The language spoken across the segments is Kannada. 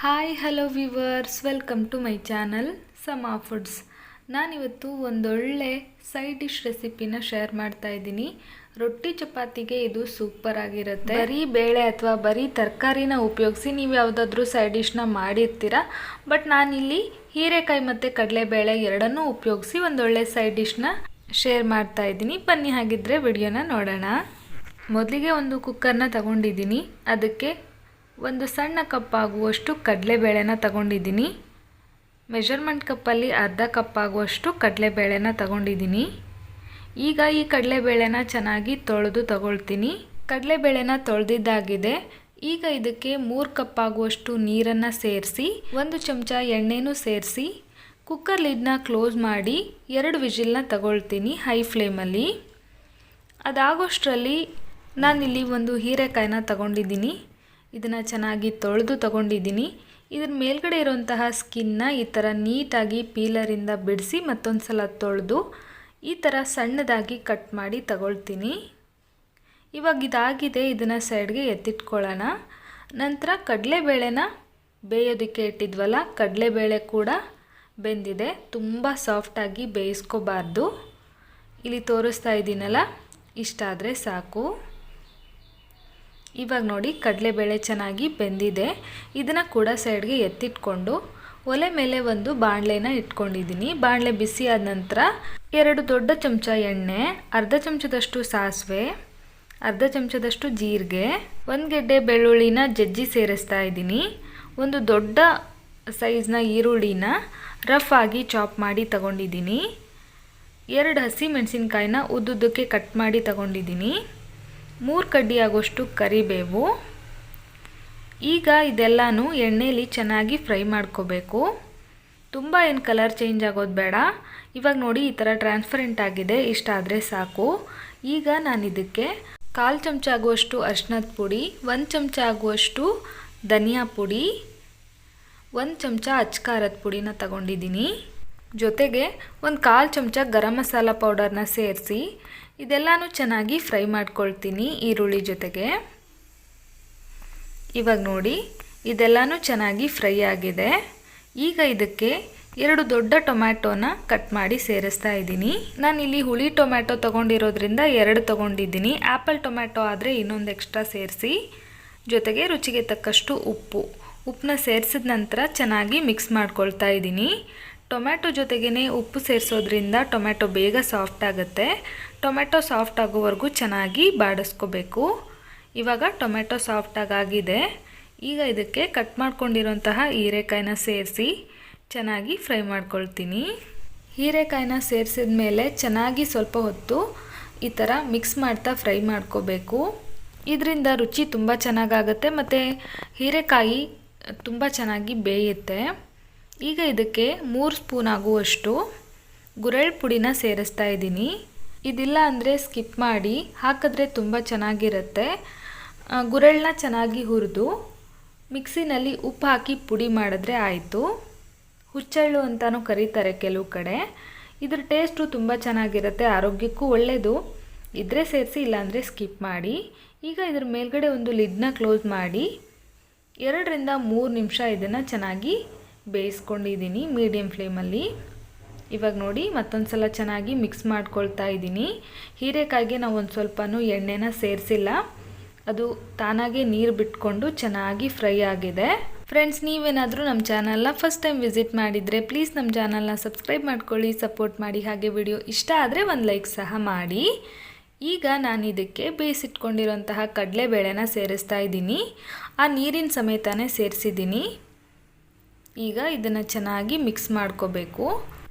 Hi hello viewers, welcome to my channel Sama foods. ನಾನಿವತ್ತು ಒಂದೊಳ್ಳೆ ಸೈಡ್ ಡಿಶ್ ರೆಸಿಪಿನ ಶೇರ್ ಮಾಡ್ತಾ ಇದ್ದೀನಿ. ರೊಟ್ಟಿ ಚಪಾತಿಗೆ ಇದು ಸೂಪರ್ ಆಗಿರುತ್ತೆ. ಬರೀ ಬೇಳೆ ಅಥವಾ ಬರೀ ತರಕಾರಿನ ಉಪಯೋಗಿಸಿ ನೀವು ಯಾವುದಾದ್ರೂ ಸೈಡ್ ಡಿಶ್ನ ಮಾಡಿರ್ತೀರಾ, ಬಟ್ ನಾನಿಲ್ಲಿ ಹೀರೆಕಾಯಿ ಮತ್ತು ಕಡಲೆಬೇಳೆ ಎರಡನ್ನೂ ಉಪಯೋಗಿಸಿ ಒಂದೊಳ್ಳೆ ಸೈಡ್ ಡಿಶ್ನ ಶೇರ್ ಮಾಡ್ತಾ ಇದ್ದೀನಿ. ಬನ್ನಿ ಹಾಗಿದ್ರೆ ವಿಡಿಯೋನ ನೋಡೋಣ. ಮೊದಲಿಗೆ ಒಂದು ಕುಕ್ಕರ್ನ ತಗೊಂಡಿದ್ದೀನಿ. ಅದಕ್ಕೆ ಒಂದು ಸಣ್ಣ ಕಪ್ ಆಗುವಷ್ಟು ಕಡಲೆಬೇಳೆನ ತಗೊಂಡಿದ್ದೀನಿ. ಮೆಷರ್ಮೆಂಟ್ ಕಪ್ಪಲ್ಲಿ ಅರ್ಧ ಕಪ್ ಆಗುವಷ್ಟು ಕಡಲೆಬೇಳೆನ ತಗೊಂಡಿದ್ದೀನಿ. ಈಗ ಈ ಕಡಲೆಬೇಳೆನ ಚೆನ್ನಾಗಿ ತೊಳೆದು ತಗೊಳ್ತೀನಿ. ಕಡಲೆಬೇಳೆನ ತೊಳೆದಿದ್ದಾಗಿದೆ. ಈಗ ಇದಕ್ಕೆ 3 ಕಪ್ ಆಗುವಷ್ಟು ನೀರನ್ನು ಸೇರಿಸಿ 1 ಚಮಚ ಎಣ್ಣೆನೂ ಸೇರಿಸಿ ಕುಕ್ಕರ್ ಲಿಡ್ನ ಕ್ಲೋಸ್ ಮಾಡಿ 2 ವಿಜಿಲ್ನ ತಗೊಳ್ತೀನಿ ಹೈ ಫ್ಲೇಮಲ್ಲಿ. ಅದಾಗೋಷ್ಟರಲ್ಲಿ ನಾನಿಲ್ಲಿ ಒಂದು ಹೀರೆಕಾಯಿನ ತಗೊಂಡಿದ್ದೀನಿ. ಇದನ್ನು ಚೆನ್ನಾಗಿ ತೊಳೆದು ತಗೊಂಡಿದ್ದೀನಿ. ಇದ್ರ ಮೇಲ್ಗಡೆ ಇರುವಂತಹ ಸ್ಕಿನ್ನ ಈ ಥರ ನೀಟಾಗಿ ಪೀಲರಿಂದ ಬಿಡಿಸಿ ಮತ್ತೊಂದು ಸಲ ತೊಳೆದು ಈ ಥರ ಸಣ್ಣದಾಗಿ ಕಟ್ ಮಾಡಿ ತಗೊಳ್ತೀನಿ. ಇವಾಗ ಇದಾಗಿದೆ, ಇದನ್ನು ಸೈಡ್ಗೆ ಎತ್ತಿಟ್ಕೊಳ್ಳೋಣ. ನಂತರ ಕಡಲೆಬೇಳೆನ ಬೇಯೋದಕ್ಕೆ ಇಟ್ಟಿದ್ವಲ್ಲ, ಕಡಲೆಬೇಳೆ ಕೂಡ ಬೆಂದಿದೆ. ತುಂಬ ಸಾಫ್ಟಾಗಿ ಬೇಯಿಸ್ಕೋಬಾರ್ದು. ಇಲ್ಲಿ ತೋರಿಸ್ತಾ ಇದ್ದೀನಲ್ಲ, ಇಷ್ಟಾದರೆ ಸಾಕು. ಇವಾಗ ನೋಡಿ, ಕಡಲೆಬೇಳೆ ಚೆನ್ನಾಗಿ ಬೆಂದಿದೆ. ಇದನ್ನು ಕೂಡ ಸೈಡ್ಗೆ ಎತ್ತಿಟ್ಕೊಂಡು ಒಲೆ ಮೇಲೆ ಒಂದು ಬಾಣಲೆನ ಇಟ್ಕೊಂಡಿದ್ದೀನಿ. ಬಾಣಲೆ ಬಿಸಿ ಆದ ನಂತರ 2 ದೊಡ್ಡ ಚಮಚ ಎಣ್ಣೆ, ಅರ್ಧ ಚಮಚದಷ್ಟು ಸಾಸಿವೆ, ಅರ್ಧ ಚಮಚದಷ್ಟು ಜೀರಿಗೆ, 1 ಗೆಡ್ಡೆ ಬೆಳ್ಳುಳ್ಳಿನ ಜಜ್ಜಿ ಸೇರಿಸ್ತಾ ಇದ್ದೀನಿ. ಒಂದು ದೊಡ್ಡ ಸೈಜ್ನ ಈರುಳ್ಳಿನ ರಫ್ ಆಗಿ ಚಾಪ್ ಮಾಡಿ ತಗೊಂಡಿದ್ದೀನಿ. 2 ಹಸಿ ಮೆಣಸಿನ್ಕಾಯಿನ ಉದ್ದುದ್ದಕ್ಕೆ ಕಟ್ ಮಾಡಿ ತಗೊಂಡಿದ್ದೀನಿ. 3 ಕಡ್ಡಿ ಆಗೋಷ್ಟು ಕರಿಬೇವು. ಈಗ ಇದೆಲ್ಲನೂ ಎಣ್ಣೆಯಲ್ಲಿ ಚೆನ್ನಾಗಿ ಫ್ರೈ ಮಾಡ್ಕೋಬೇಕು. ತುಂಬ ಏನು ಕಲರ್ ಚೇಂಜ್ ಆಗೋದು ಬೇಡ. ಇವಾಗ ನೋಡಿ, ಈ ಥರ ಟ್ರಾನ್ಸ್ಪರೆಂಟ್ ಆಗಿದೆ. ಇಷ್ಟಾದರೆ ಸಾಕು. ಈಗ ನಾನು ಇದಕ್ಕೆ 1/4 ಚಮಚ ಆಗುವಷ್ಟು ಅರಿಶಿನದ ಪುಡಿ, 1 ಚಮಚ ಆಗುವಷ್ಟು ಧನಿಯಾ ಪುಡಿ, 1 ಚಮಚ ಅಚ್ಕಾರದ ಪುಡಿನ ತಗೊಂಡಿದ್ದೀನಿ. ಜೊತೆಗೆ 1/4 ಚಮಚ ಗರಂ ಮಸಾಲ ಪೌಡರ್ನ ಸೇರಿಸಿ ಇದೆಲ್ಲನೂ ಚೆನ್ನಾಗಿ ಫ್ರೈ ಮಾಡ್ಕೊಳ್ತೀನಿ ಈರುಳ್ಳಿ ಜೊತೆಗೆ. ಇವಾಗ ನೋಡಿ, ಇದೆಲ್ಲನೂ ಚೆನ್ನಾಗಿ ಫ್ರೈ ಆಗಿದೆ. ಈಗ ಇದಕ್ಕೆ 2 ದೊಡ್ಡ ಟೊಮ್ಯಾಟೋನ ಕಟ್ ಮಾಡಿ ಸೇರಿಸ್ತಾ ಇದ್ದೀನಿ. ನಾನಿಲ್ಲಿ ಹುಳಿ ಟೊಮ್ಯಾಟೊ ತೊಗೊಂಡಿರೋದ್ರಿಂದ 2 ತೊಗೊಂಡಿದ್ದೀನಿ. ಆ್ಯಪಲ್ ಟೊಮ್ಯಾಟೊ ಆದರೆ ಇನ್ನೊಂದು ಎಕ್ಸ್ಟ್ರಾ ಸೇರಿಸಿ. ಜೊತೆಗೆ ರುಚಿಗೆ ತಕ್ಕಷ್ಟು ಉಪ್ಪನ್ನ ಸೇರಿಸಿದ ನಂತರ ಚೆನ್ನಾಗಿ ಮಿಕ್ಸ್ ಮಾಡ್ಕೊಳ್ತಾ ಇದ್ದೀನಿ. ಟೊಮ್ಯಾಟೊ ಜೊತೆಗೇ ಉಪ್ಪು ಸೇರಿಸೋದ್ರಿಂದ ಟೊಮ್ಯಾಟೊ ಬೇಗ ಸಾಫ್ಟ್ ಆಗುತ್ತೆ. ಟೊಮ್ಯಾಟೊ ಸಾಫ್ಟ್ ಆಗೋವರೆಗೂ ಚೆನ್ನಾಗಿ ಬಾಡಿಸ್ಕೋಬೇಕು. ಇವಾಗ ಟೊಮ್ಯಾಟೊ ಸಾಫ್ಟಾಗಿದೆ. ಈಗ ಇದಕ್ಕೆ ಕಟ್ ಮಾಡ್ಕೊಂಡಿರೋಂತಹ ಹೀರೆಕಾಯಿನ ಸೇರಿಸಿ ಚೆನ್ನಾಗಿ ಫ್ರೈ ಮಾಡ್ಕೊಳ್ತೀನಿ. ಹೀರೆಕಾಯಿನ ಸೇರಿಸಿದ ಮೇಲೆ ಚೆನ್ನಾಗಿ ಸ್ವಲ್ಪ ಹೊತ್ತು ಈ ಥರ ಮಿಕ್ಸ್ ಮಾಡ್ತಾ ಫ್ರೈ ಮಾಡ್ಕೋಬೇಕು. ಇದರಿಂದ ರುಚಿ ತುಂಬ ಚೆನ್ನಾಗಾಗುತ್ತೆ ಮತ್ತು ಹೀರೆಕಾಯಿ ತುಂಬ ಚೆನ್ನಾಗಿ ಬೇಯುತ್ತೆ. ಈಗ ಇದಕ್ಕೆ 3 ಸ್ಪೂನ್ ಆಗುವಷ್ಟು ಗುರೆಳ್ಳು ಪುಡಿನ ಸೇರಿಸ್ತಾ ಇದ್ದೀನಿ. ಇದಿಲ್ಲ ಅಂದರೆ ಸ್ಕಿಪ್ ಮಾಡಿ, ಹಾಕಿದ್ರೆ ತುಂಬ ಚೆನ್ನಾಗಿರುತ್ತೆ. ಗುರೆಳ್ಳನ್ನ ಚೆನ್ನಾಗಿ ಹುರಿದು ಮಿಕ್ಸಿನಲ್ಲಿ ಉಪ್ಪು ಹಾಕಿ ಪುಡಿ ಮಾಡಿದ್ರೆ ಆಯಿತು. ಹುಚ್ಚೆಳ್ಳು ಅಂತಲೂ ಕರೀತಾರೆ ಕೆಲವು ಕಡೆ. ಇದ್ರ ಟೇಸ್ಟು ತುಂಬ ಚೆನ್ನಾಗಿರುತ್ತೆ, ಆರೋಗ್ಯಕ್ಕೂ ಒಳ್ಳೆಯದು. ಇದ್ರೆ ಸೇರಿಸಿ, ಇಲ್ಲಾಂದರೆ ಸ್ಕಿಪ್ ಮಾಡಿ. ಈಗ ಇದ್ರ ಮೇಲ್ಗಡೆ ಒಂದು ಲಿಡ್ನ ಕ್ಲೋಸ್ ಮಾಡಿ 2 ರಿಂದ 3 ನಿಮಿಷ ಇದನ್ನು ಚೆನ್ನಾಗಿ ಬೇಯಿಸ್ಕೊಂಡಿದ್ದೀನಿ ಮೀಡಿಯಮ್ ಫ್ಲೇಮಲ್ಲಿ. ಇವಾಗ ನೋಡಿ, ಮತ್ತೊಂದು ಸಲ ಚೆನ್ನಾಗಿ ಮಿಕ್ಸ್ ಮಾಡ್ಕೊಳ್ತಾ ಇದ್ದೀನಿ. ಹೀರೆಕಾಯಿಗೆ ನಾವು ಒಂದು ಸ್ವಲ್ಪನೂ ಎಣ್ಣೆನ ಸೇರಿಸಿಲ್ಲ, ಅದು ತಾನಾಗೆ ನೀರು ಬಿಟ್ಕೊಂಡು ಚೆನ್ನಾಗಿ ಫ್ರೈ ಆಗಿದೆ. ಫ್ರೆಂಡ್ಸ್, ನೀವೇನಾದರೂ ನಮ್ಮ ಚಾನಲ್ನ ಫಸ್ಟ್ ಟೈಮ್ ವಿಸಿಟ್ ಮಾಡಿದರೆ ಪ್ಲೀಸ್ ನಮ್ಮ ಚಾನಲ್ನ ಸಬ್ಸ್ಕ್ರೈಬ್ ಮಾಡ್ಕೊಳ್ಳಿ, ಸಪೋರ್ಟ್ ಮಾಡಿ. ಹಾಗೆ ವಿಡಿಯೋ ಇಷ್ಟ ಆದರೆ ಒಂದು ಲೈಕ್ ಸಹ ಮಾಡಿ. ಈಗ ನಾನು ಇದಕ್ಕೆ ಬೇಯಿಸಿಟ್ಕೊಂಡಿರೋಂತಹ ಕಡಲೆಬೇಳೆನ ಸೇರಿಸ್ತಾ ಇದ್ದೀನಿ. ಆ ನೀರಿನ ಸಮೇತನೇ ಸೇರಿಸಿದ್ದೀನಿ. ಈಗ ಇದನ್ನು ಚೆನ್ನಾಗಿ ಮಿಕ್ಸ್ ಮಾಡ್ಕೋಬೇಕು.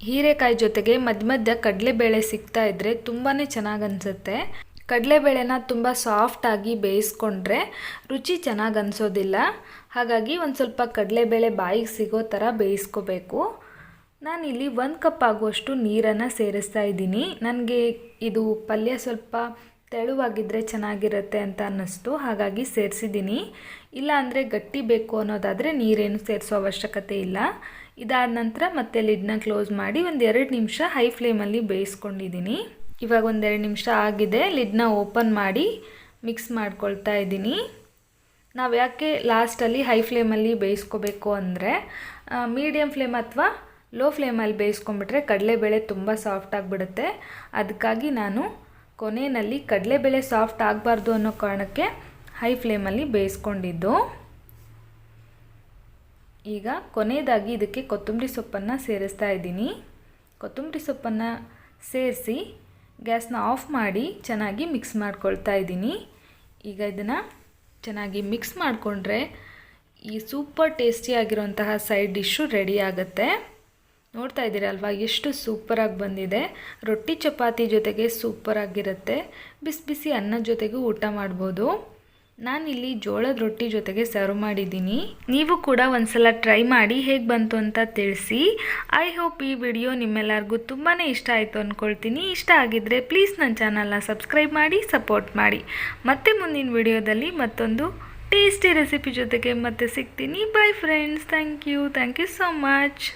ಹೀರೆಕಾಯಿ ಜೊತೆಗೆ ಮಧ್ಯ ಮಧ್ಯ ಕಡಲೆಬೇಳೆ ಸಿಗ್ತಾ ಇದ್ದರೆ ತುಂಬಾ ಚೆನ್ನಾಗಿ ಅನಿಸುತ್ತೆ. ಕಡಲೆಬೇಳೆನ ತುಂಬ ಸಾಫ್ಟಾಗಿ ಬೇಯಿಸ್ಕೊಂಡ್ರೆ ರುಚಿ ಚೆನ್ನಾಗಿ ಅನಿಸೋದಿಲ್ಲ. ಹಾಗಾಗಿ ಒಂದು ಸ್ವಲ್ಪ ಕಡಲೆಬೇಳೆ ಬಾಯಿಗೆ ಸಿಗೋ ಥರ ಬೇಯಿಸ್ಕೋಬೇಕು. ನಾನಿಲ್ಲಿ 1 ಕಪ್ ಆಗುವಷ್ಟು ನೀರನ್ನು ಸೇರಿಸ್ತಾ ಇದ್ದೀನಿ. ನನಗೆ ಇದು ಪಲ್ಯ ಸ್ವಲ್ಪ ತೆಳುವಾಗಿದ್ದರೆ ಚೆನ್ನಾಗಿರುತ್ತೆ ಅಂತ ಅನ್ನಿಸ್ತು, ಹಾಗಾಗಿ ಸೇರಿಸಿದ್ದೀನಿ. ಇಲ್ಲ ಅಂದರೆ ಗಟ್ಟಿ ಬೇಕು ಅನ್ನೋದಾದರೆ ನೀರೇನು ಸೇರಿಸೋ ಅವಶ್ಯಕತೆ ಇಲ್ಲ. ಇದಾದ ನಂತರ ಮತ್ತೆ ಲಿಡ್ನ ಕ್ಲೋಸ್ ಮಾಡಿ 1-2 ನಿಮಿಷ ಹೈ ಫ್ಲೇಮಲ್ಲಿ ಬೇಯಿಸ್ಕೊಂಡಿದ್ದೀನಿ. ಇವಾಗ 1-2 ನಿಮಿಷ ಆಗಿದೆ. ಲಿಡ್ನ ಓಪನ್ ಮಾಡಿ ಮಿಕ್ಸ್ ಮಾಡ್ಕೊಳ್ತಾ ಇದ್ದೀನಿ. ನಾವು ಯಾಕೆ ಲಾಸ್ಟಲ್ಲಿ ಹೈ ಫ್ಲೇಮಲ್ಲಿ ಬೇಯಿಸ್ಕೋಬೇಕು ಅಂದರೆ ಮೀಡಿಯಮ್ ಫ್ಲೇಮ್ ಅಥವಾ ಲೋ ಫ್ಲೇಮಲ್ಲಿ ಬೇಯಿಸ್ಕೊಂಡ್ಬಿಟ್ರೆ ಕಡಲೆಬೇಳೆ ತುಂಬ ಸಾಫ್ಟ್ ಆಗಿಬಿಡುತ್ತೆ. ಅದಕ್ಕಾಗಿ ನಾನು ಕೊನೆಯಲ್ಲಿ ಕಡಲೆಬೇಳೆ ಸಾಫ್ಟ್ ಆಗಬಾರ್ದು ಅನ್ನೋ ಕಾರಣಕ್ಕೆ ಹೈ ಫ್ಲೇಮಲ್ಲಿ ಬೇಯಿಸ್ಕೊಂಡಿದ್ದು. ಈಗ ಕೊನೆಯದಾಗಿ ಇದಕ್ಕೆ ಕೊತ್ತಂಬರಿ ಸೊಪ್ಪನ್ನು ಸೇರಿಸ್ತಾ ಇದ್ದೀನಿ. ಕೊತ್ತಂಬರಿ ಸೊಪ್ಪನ್ನು ಸೇರಿಸಿ ಗ್ಯಾಸ್ನ ಆಫ್ ಮಾಡಿ ಚೆನ್ನಾಗಿ ಮಿಕ್ಸ್ ಮಾಡ್ಕೊಳ್ತಾ ಇದ್ದೀನಿ. ಈಗ ಇದನ್ನು ಚೆನ್ನಾಗಿ ಮಿಕ್ಸ್ ಮಾಡಿಕೊಂಡ್ರೆ ಈ ಸೂಪರ್ ಟೇಸ್ಟಿಯಾಗಿರೋಂತಹ ಸೈಡ್ ಡಿಶ್ಶು ರೆಡಿ ಆಗುತ್ತೆ. ನೋಡ್ತಾ ಇದ್ದೀರಲ್ವಾ ಎಷ್ಟು ಸೂಪರಾಗಿ ಬಂದಿದೆ. ರೊಟ್ಟಿ ಚಪಾತಿ ಜೊತೆಗೆ ಸೂಪರಾಗಿರುತ್ತೆ. ಬಿಸಿ ಬಿಸಿ ಅನ್ನದ ಜೊತೆಗೂ ಊಟ ಮಾಡ್ಬೋದು. ನಾನಿಲ್ಲಿ ಜೋಳದ ರೊಟ್ಟಿ ಜೊತೆಗೆ ಸರ್ವ್ ಮಾಡಿದ್ದೀನಿ. ನೀವು ಕೂಡ ಒಂದ್ಸಲ ಟ್ರೈ ಮಾಡಿ ಹೇಗೆ ಬಂತು ಅಂತ ತಿಳಿಸಿ. ಐ ಹೋಪ್ ಈ ವಿಡಿಯೋ ನಿಮ್ಮೆಲ್ಲರಿಗೂ ತುಂಬಾ ಇಷ್ಟ ಆಯಿತು ಅಂದ್ಕೊಳ್ತೀನಿ. ಇಷ್ಟ ಆಗಿದ್ದರೆ ಪ್ಲೀಸ್ ನನ್ನ ಚಾನಲ್ನ ಸಬ್ಸ್ಕ್ರೈಬ್ ಮಾಡಿ ಸಪೋರ್ಟ್ ಮಾಡಿ. ಮತ್ತೆ ಮುಂದಿನ ವಿಡಿಯೋದಲ್ಲಿ ಮತ್ತೊಂದು ಟೇಸ್ಟಿ ರೆಸಿಪಿ ಜೊತೆಗೆ ಮತ್ತೆ ಸಿಗ್ತೀನಿ. Bye friends. Thank you so much.